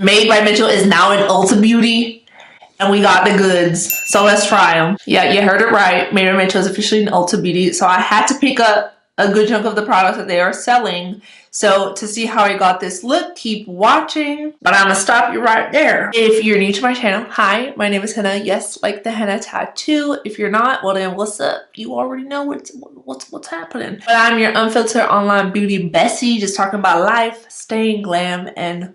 Made by Mitchell is now in Ulta Beauty, and we got the goods. So let's try them. Yeah, you heard it right. Made by Mitchell is officially in Ulta Beauty. So I had to pick up a good chunk of the products that they are selling. So to see how I got this look, keep watching. But I'm gonna stop you right there. If you're new to my channel, hi, my name is Henna. Yes, like the henna tattoo. If you're not, well then what's up? You already know what's happening. But I'm your unfiltered online beauty bestie, just talking about life, staying glam, and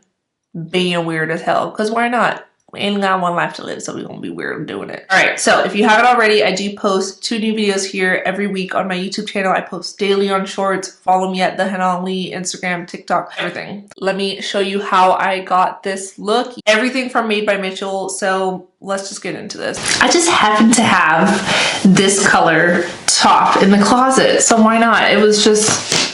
being weird as hell. Because why not? We ain't got one life to live, so we're gonna be weird doing it. All right, so if you haven't already, I do post 2 new videos here every week on my YouTube channel. I post daily on shorts. Follow me at the Henna Lee, Instagram, TikTok, everything. Let me show you how I got this look. Everything from Made by Mitchell, so let's just get into this. I just happen to have this color top in the closet, so why not? It was just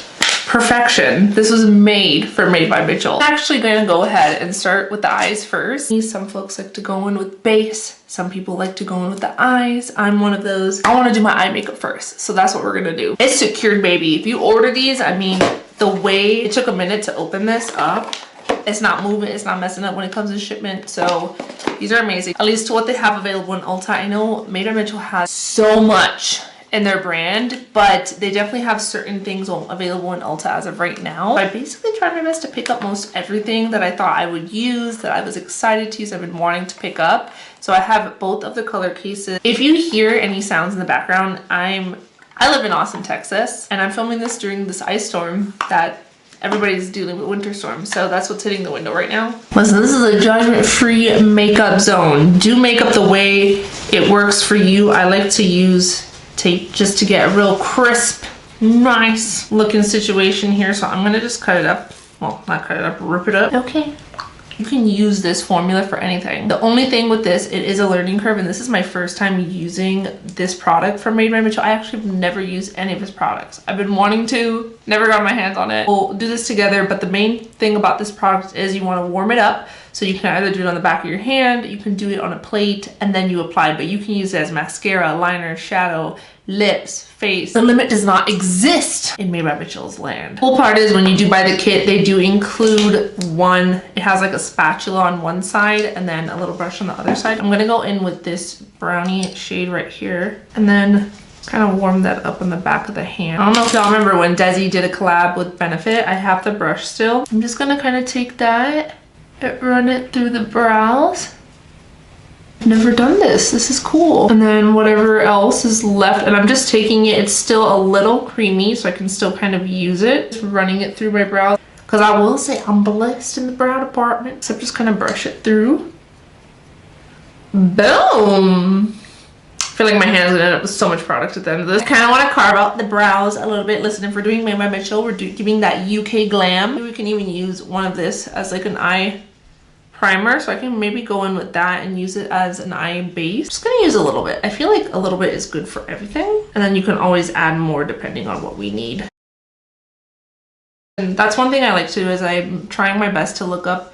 perfection. This was made by Mitchell. I'm actually going to go ahead and start with the eyes first. Some folks like to go in with base. Some people like to go in with the eyes. I'm one of those. I want to do my eye makeup first. So that's what we're going to do. It's secured, baby. If you order these, I mean, the way it took a minute to open this up, it's not moving, it's not messing up when it comes to shipment. So these are amazing. At least to what they have available in Ulta. I know Made by Mitchell has so much in their brand, but they definitely have certain things available in Ulta as of right now. So I basically tried my best to pick up most everything that I thought I would use, that I was excited to use, I've been wanting to pick up. So I have both of the color cases. If you hear any sounds in the background, I live in Austin, Texas, and I'm filming this during this ice storm that everybody's dealing with, winter storm. So that's what's hitting the window right now. Listen, this is a judgment-free makeup zone. Do makeup the way it works for you. I like to use tape just to get a real crisp, nice looking situation here. So I'm gonna just cut it up. Well, not cut it up, rip it up. Okay. You can use this formula for anything. The only thing with this, it is a learning curve, and this is my first time using this product from Made by Mitchell. I actually have never used any of his products. I've been wanting to, never got my hands on it. We'll do this together, but the main thing about this product is you want to warm it up. So you can either do it on the back of your hand, you can do it on a plate, and then you apply, but you can use it as mascara, liner, shadow, lips, face. The limit does not exist in Made by Mitchell's land. The cool part is when you do buy the kit, they do include one, it has like a spatula on one side and then a little brush on the other side. I'm gonna go in with this brownie shade right here and then kind of warm that up on the back of the hand. I don't know if y'all remember when Desi did a collab with Benefit. I have the brush still. I'm just gonna kind of take that and run it through the brows. Never done this. This is cool. And then whatever else is left, and I'm just taking it, it's still a little creamy, so I can still kind of use it. Just running it through my brows. Because I will say I'm blessed in the brow department. So just kind of brush it through. Boom! I feel like my hands gonna end up with so much product at the end of this. I kind of want to carve out the brows a little bit. Listen, if we're doing Made by Mitchell, we're giving that UK glam. We can even use one of this as like an eye primer, so I can maybe go in with that and use it as an eye base. I'm just gonna use a little bit. I feel like a little bit is good for everything, and then you can always add more depending on what we need. And that's one thing I like to do, is I'm trying my best to look up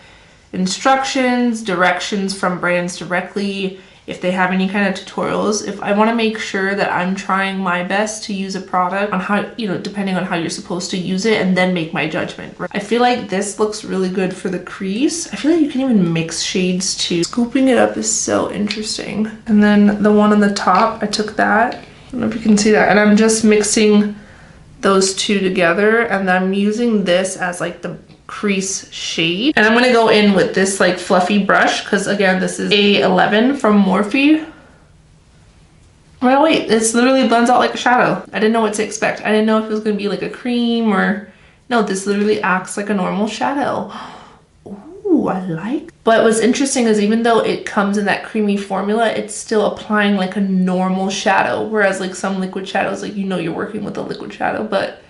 instructions, directions from brands directly, if they have any kind of tutorials. If I want to make sure that I'm trying my best to use a product on how, you know, depending on how you're supposed to use it, and then make my judgment. I feel like this looks really good for the crease. I feel like you can even mix shades too. Scooping it up is so interesting. And then the one on the top, I took that. I don't know if you can see that. And I'm just mixing those two together, and I'm using this as like the crease shade. And I'm gonna go in with this like fluffy brush, because again, this is A11 from Morphe. Well, wait, this literally blends out like a shadow. I didn't know what to expect. I didn't know if it was gonna be like a cream or no, this literally acts like a normal shadow. Ooh, I like. But what's interesting is even though it comes in that creamy formula, it's still applying like a normal shadow, whereas like some liquid shadows, like, you know, you're working with a liquid shadow, but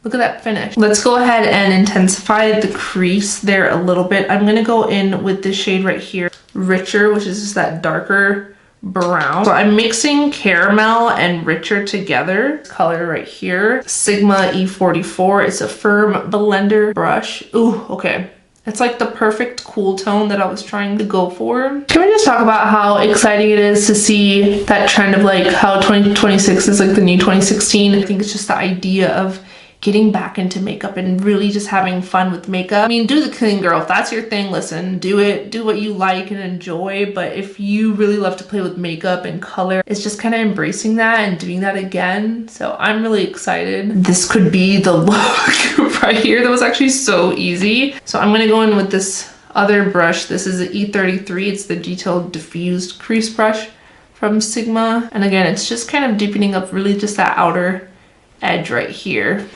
look at that finish. Let's go ahead and intensify the crease there a little bit. I'm gonna go in with this shade right here, Richer, which is just that darker brown. So I'm mixing caramel and Richer together. Color right here, Sigma E44. It's a firm blender brush. Ooh, okay. It's like the perfect cool tone that I was trying to go for. Can we just talk about how exciting it is to see that trend of like how 2026 is like the new 2016? I think it's just the idea of getting back into makeup and really just having fun with makeup. I mean, do the clean girl. If that's your thing, listen, do it. Do what you like and enjoy. But if you really love to play with makeup and color, it's just kind of embracing that and doing that again. So I'm really excited. This could be the look right here. That was actually so easy. So I'm gonna go in with this other brush. This is the E33. It's the Detailed Diffused Crease Brush from Sigma. And again, it's just kind of deepening up really just that outer edge right here.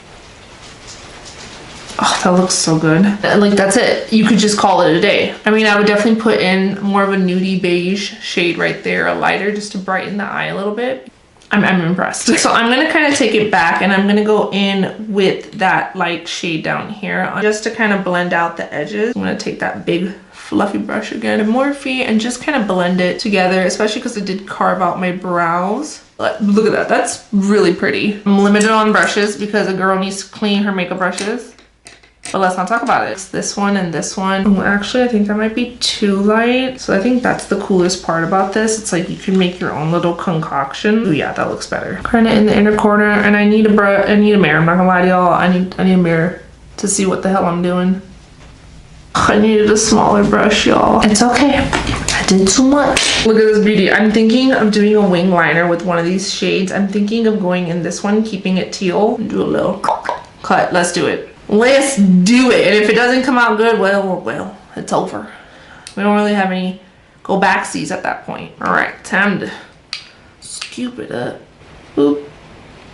Oh, that looks so good. And like, that's it. You could just call it a day. I mean, I would definitely put in more of a nudie beige shade right there, a lighter, just to brighten the eye a little bit. I'm impressed. So I'm gonna kind of take it back and I'm gonna go in with that light shade down here just to kind of blend out the edges. I'm gonna take that big fluffy brush again and Morphe and just kind of blend it together, especially because I did carve out my brows. Look at that, that's really pretty. I'm limited on brushes because a girl needs to clean her makeup brushes. But let's not talk about it. It's this one and this one. Oh, actually, I think that might be too light. So I think that's the coolest part about this. It's like you can make your own little concoction. Oh yeah, that looks better. Kind of in the inner corner, and I need a brush. I need a mirror. I'm not gonna lie to y'all. I need a mirror to see what the hell I'm doing. I needed a smaller brush, y'all. It's okay. I did too much. Look at this beauty. I'm thinking of doing a wing liner with one of these shades. I'm thinking of going in this one, keeping it teal, and do a little cut. Let's do it. Let's do it. And if it doesn't come out good, well, it's over. We don't really have any go backsies at that point. All right, time to scoop it up. Boop.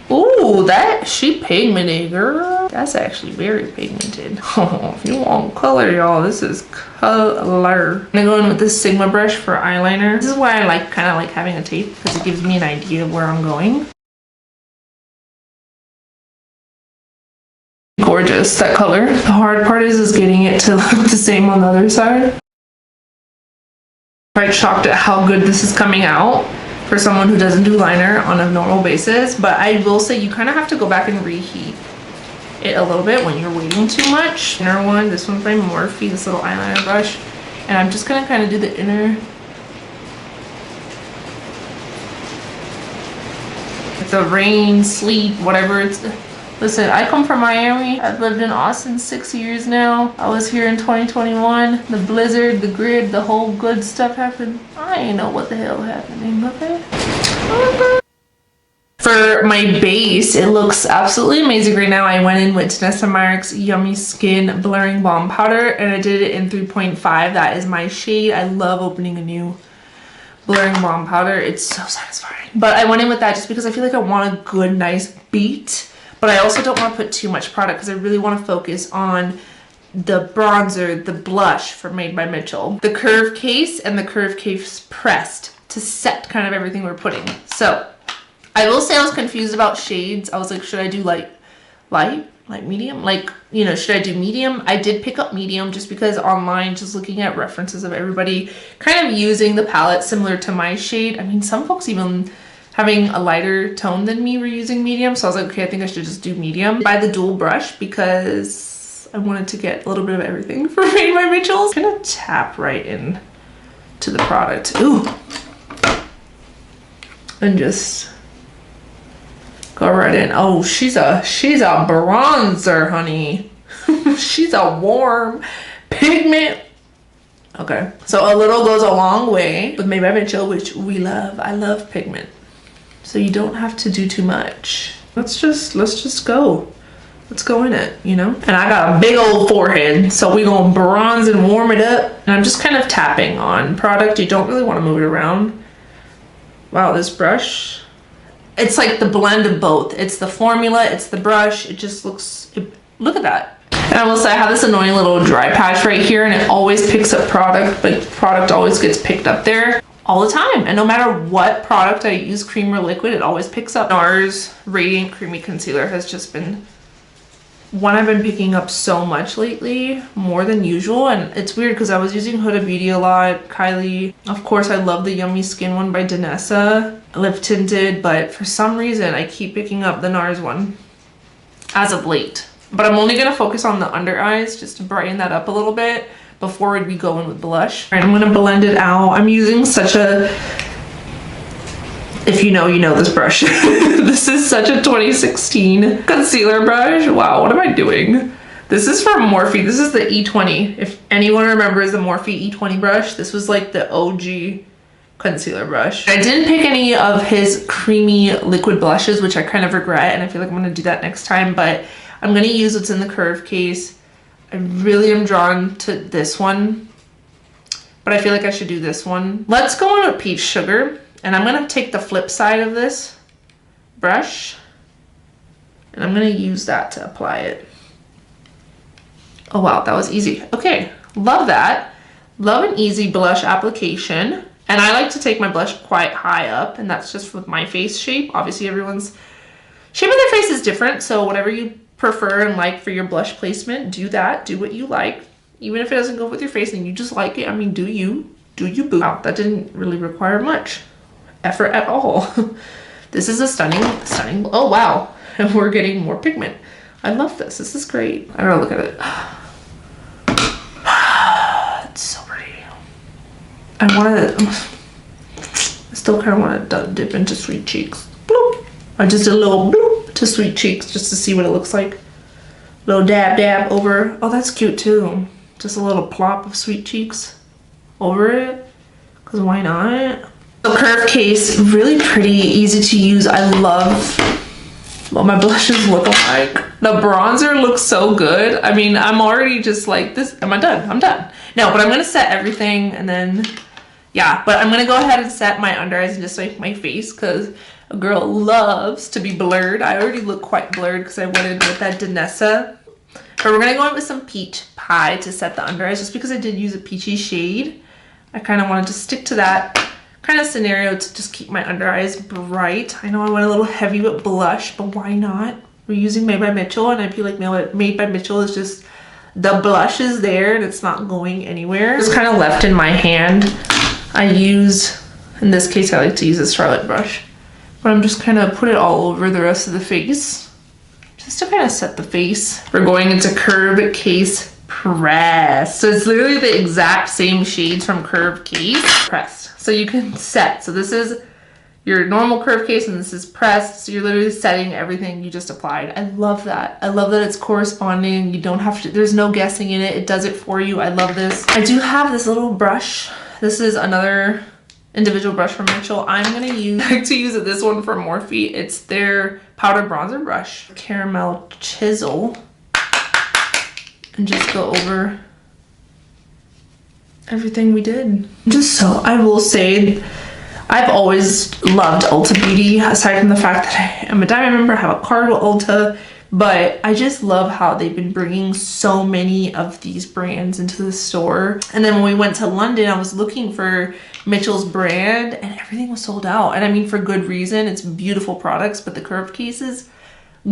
Ooh, that she pigmented, girl. That's actually very pigmented. Oh, if you want color, y'all, this is color. I'm gonna go in with this Sigma brush for eyeliner. This is why I kind of like having a tape, because it gives me an idea of where I'm going. Gorgeous, that color. The hard part is getting it to look the same on the other side. Quite shocked at how good this is coming out for someone who doesn't do liner on a normal basis, but I will say you kind of have to go back and reheat it a little bit when you're waiting too much. Inner one, this one's by Morphe, this little eyeliner brush, and I'm just gonna kind of do the inner. It's a rain, sleet, whatever it's. Listen, I come from Miami. I've lived in Austin 6 years now. I was here in 2021. The blizzard, the grid, the whole good stuff happened. I ain't know what the hell happening, okay? For my base, it looks absolutely amazing right now. I went in with Danessa Myricks Yummy Skin Blurring Balm Powder, and I did it in 3.5. That is my shade. I love opening a new blurring balm powder. It's so satisfying. But I went in with that just because I feel like I want a good, nice beat. But I also don't want to put too much product because I really want to focus on the bronzer, the blush from Made by Mitchell, the curve case, and the curve case pressed to set kind of everything we're putting. So I will say I was confused about shades. I was like, should I do light, medium? Like, you know, should I do medium? I did pick up medium just because online, just looking at references of everybody kind of using the palette similar to my shade. I mean, some folks even having a lighter tone than me were using medium, so I was like, okay, I think I should just do medium. Buy the dual brush because I wanted to get a little bit of everything from Made by Mitchell. I'm gonna tap right in to the product. Ooh. And just go right in. Oh, she's a bronzer, honey. She's a warm pigment. Okay, so a little goes a long way with Made by Mitchell, which we love. I love pigment. So you don't have to do too much. Let's just go. Let's go in it, you know? And I got a big old forehead, so we gonna bronze and warm it up. And I'm just kind of tapping on product. You don't really want to move it around. Wow, this brush. It's like the blend of both. It's the formula, it's the brush. It just looks, look at that. And I will say I have this annoying little dry patch right here, and it always picks up product. Like, product always gets picked up there all the time. And no matter what product I use, cream or liquid, it always picks up. NARS Radiant Creamy Concealer has just been one I've been picking up so much lately, more than usual. And it's weird because I was using Ulta Beauty a lot, Kylie. Of course, I love the Yummy Skin one by Danessa, lip tinted, but for some reason I keep picking up the NARS one as of late. But I'm only gonna focus on the under eyes just to brighten that up a little bit before we go in with blush. All right, I'm gonna blend it out. I'm using such a If you know, you know this brush. This is such a 2016 concealer brush. Wow, what am I doing? This is from Morphe. This is the E20. If anyone remembers the Morphe E20 brush, this was like the OG concealer brush. I didn't pick any of his creamy liquid blushes, which I kind of regret, and I feel like I'm gonna do that next time, but I'm gonna use what's in the curve case. I really am drawn to this one, but I feel like I should do this one. Let's go on with Peach Sugar, and I'm gonna take the flip side of this brush, and I'm gonna use that to apply it. Oh wow, that was easy. Okay, love that. Love an easy blush application. And I like to take my blush quite high up, and that's just with my face shape. Obviously everyone's shape of their face is different, so whatever you prefer and like for your blush placement, do that, do what you like. Even if it doesn't go with your face and you just like it, I mean, do you boo. Wow, that didn't really require much effort at all. This is a stunning, oh wow. And we're getting more pigment. I love this, this is great. I don't know, look at it. It's so pretty. I still kind of want to dip into Sweet Cheeks. Bloop. I just did a little bloop to Sweet Cheeks just to see what it looks like. Little dab over. Oh, that's cute too. Just a little plop of Sweet Cheeks over it. Because why not? The curve case, really pretty, easy to use. I love what my blushes look like. The bronzer looks so good. I mean, I'm already just like this. Am I done? I'm done. No, but I'm going to set everything and then, yeah. But I'm going to go ahead and set my under eyes and just like my face because a girl loves to be blurred. I already look quite blurred because I went in with that Danessa. But we're going to go in with some Peach Pie to set the under eyes just because I did use a peachy shade. I kind of wanted to stick to that kind of scenario to just keep my under eyes bright. I know I went a little heavy with blush, but why not? We're using Made by Mitchell, and I feel like Made by Mitchell is just, the blush is there and it's not going anywhere. It's kind of left in my hand. I use, in this case, I like to use a Charlotte brush, but I'm just kind of put it all over the rest of the face just to kind of set the face. We're going into Curve Case Press. So it's literally the exact same shades from Curve Case pressed. So you can set. So this is your normal curve case and this is pressed. So you're literally setting everything you just applied. I love that. I love that it's corresponding. You don't have to, there's no guessing in it. It does it for you. I love this. I do have this little brush. This is another individual brush from Mitchell. I like to use this one from Morphe. It's their powder bronzer brush. Caramel chisel. And just go over everything we did. I will say, I've always loved Ulta Beauty, aside from the fact that I am a Diamond member, I have a card with Ulta, but I just love how they've been bringing so many of these brands into the store. And then when we went to London, I was looking for Mitchell's brand and everything was sold out. And I mean, for good reason. It's beautiful products, but the curved cases,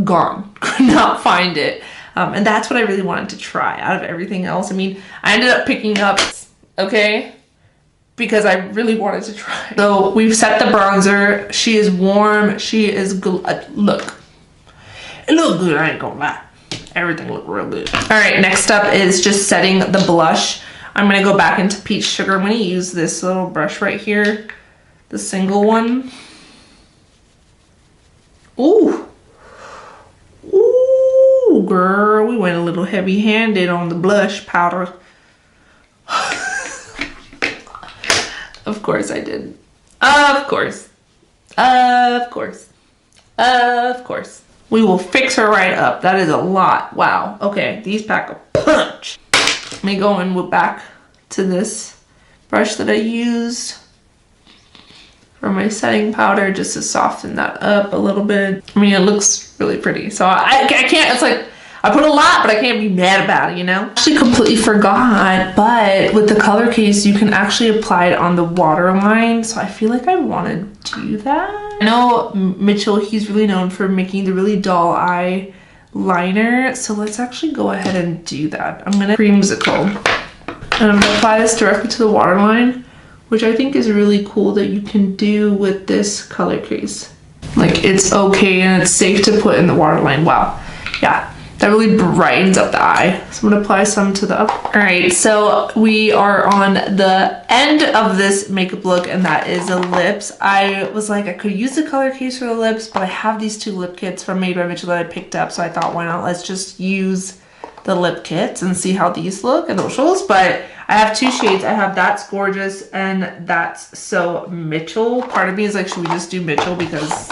gone. Could not find it. And that's what I really wanted to try out of everything else. I mean, I ended up picking up, okay, because I really wanted to try. So we've set the bronzer. She is warm. She is good. Look, it looked good. I ain't gonna lie. Everything looked real good. All right, next up is just setting the blush. I'm gonna go back into Peach Sugar. I'm gonna use this little brush right here, the single one. Ooh. Ooh, girl, we went a little heavy-handed on the blush powder. Of course I did. Of course. Of course. Of course. We will fix her right up. That is a lot. Wow. Okay, these pack a punch. Let me go and whip back to this brush that I used for my setting powder just to soften that up a little bit. I mean, it looks really pretty. So I can't, it's like, I put a lot, but I can't be mad about it, you know? Actually completely forgot, but with the color case, you can actually apply it on the waterline. So I feel like I want to do that. I know Mitchell, he's really known for making the really dull eye liner. So let's actually go ahead and do that. I'm gonna creamsicle and I'm gonna apply this directly to the waterline, which I think is really cool that you can do with this color case. Like, it's okay and it's safe to put in the waterline. Wow. Yeah. That really brightens up the eye. So I'm gonna apply some to the up. All right, so we are on the end of this makeup look, and that is the lips. I was like, I could use the color case for the lips, but I have these 2 lip kits from Made by Mitchell that I picked up, so I thought, why not? Let's just use the lip kits and see how these look and those. But I have 2 shades. I have That's Gorgeous and That's So Mitchell. Part of me is like, should we just do Mitchell because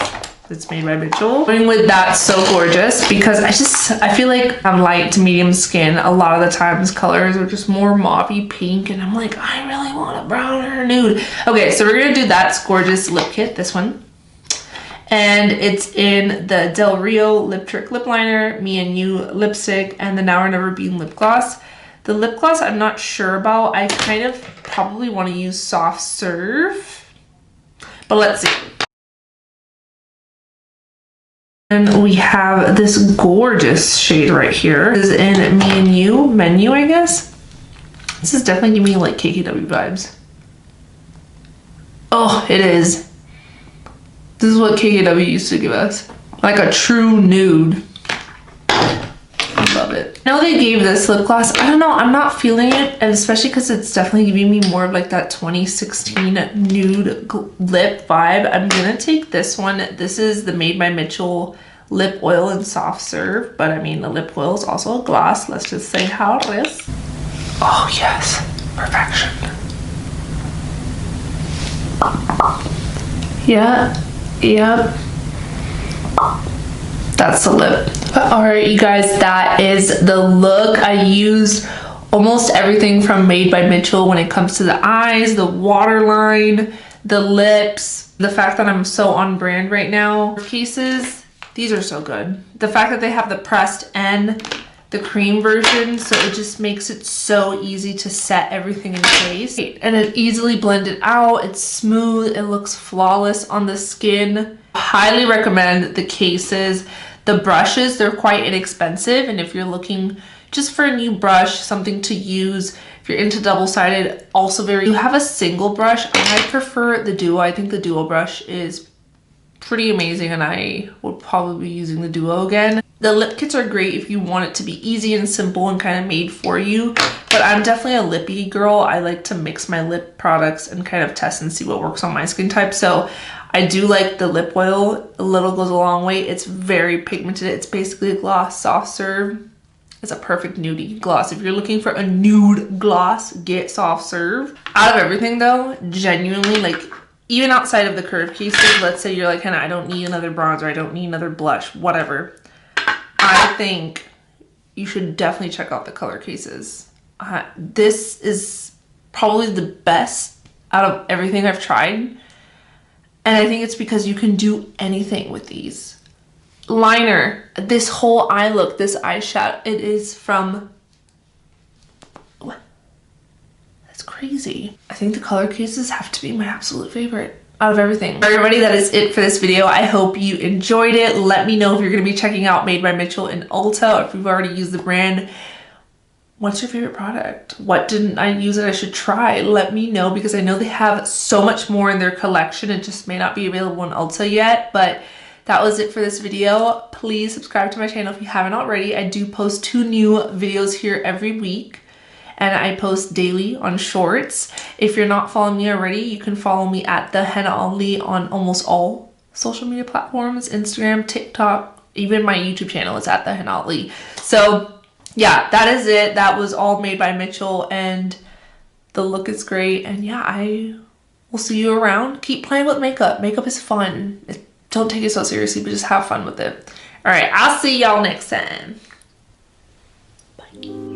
it's Made by Mitchell? Going with That's So Gorgeous because I feel like I'm light to medium skin. A lot of the times colors are just more mauvey pink, and I'm like, I really want a brown or a nude. Okay, so we're gonna do That's Gorgeous lip kit, this one. And it's in the Del Rio Lip Trick lip liner, Me and You lipstick, and the Now or Never Beam lip gloss. The lip gloss I'm not sure about. I kind of probably want to use Soft Serve, but let's see. And we have this gorgeous shade right here. This is in Me and You Menu, I guess. This is definitely giving me like KKW vibes. Oh, it is. This is what KKW used to give us. Like a true nude. I love it. I know they gave this lip gloss. I don't know. I'm not feeling it. And especially because it's definitely giving me more of like that 2016 nude lip vibe. I'm going to take this one. This is the Made by Mitchell Lip Oil and Soft Serve. But I mean, the lip oil is also a gloss. Let's just say how it is. Oh, yes. Perfection. Yeah. Yep. That's the lip. All right, you guys, that is the look. I used almost everything from Made by Mitchell when it comes to the eyes, the waterline, the lips, the fact that I'm so on brand right now. Cases, these are so good. The fact that they have the pressed and the cream version, so it just makes it so easy to set everything in place. And it easily blended out. It's smooth. It looks flawless on the skin. Highly recommend the cases. The brushes, they're quite inexpensive, and if you're looking just for a new brush, something to use, if you're into double-sided, also very. You have a single brush. I prefer the duo. I think the duo brush is pretty amazing, and I would probably be using the duo again. The lip kits are great if you want it to be easy and simple and kind of made for you, but I'm definitely a lippy girl. I like to mix my lip products and kind of test and see what works on my skin type. So I do like the lip oil. A little goes a long way. It's very pigmented. It's basically a gloss. Soft Serve is a perfect nudie gloss. If you're looking for a nude gloss, get Soft Serve. Out of everything though, genuinely, like, even outside of the curved cases, let's say you're like, Hannah, I don't need another bronzer, I don't need another blush, whatever. I think you should definitely check out the color cases. This is probably the best out of everything I've tried. And I think it's because you can do anything with these. Liner, this whole eye look, this eyeshadow, it is from, what? That's crazy. I think the color cases have to be my absolute favorite out of everything. All right, everybody, that is it for this video. I hope you enjoyed it. Let me know if you're gonna be checking out Made by Mitchell in Ulta, or if you've already used the brand. What's your favorite product? What didn't I use that I should try? Let me know, because I know they have so much more in their collection. It just may not be available in Ulta yet, but that was it for this video. Please subscribe to my channel if you haven't already. I do post 2 new videos here every week, and I post daily on shorts. If you're not following me already, you can follow me at the Henna Ali on almost all social media platforms, Instagram, TikTok, even my YouTube channel is at the Henna Ali. So yeah, that is it. That was all Made by Mitchell, and the look is great. And yeah, I will see you around. Keep playing with makeup. Makeup is fun. Don't take it so seriously, but just have fun with it. All right, I'll see y'all next time. Bye.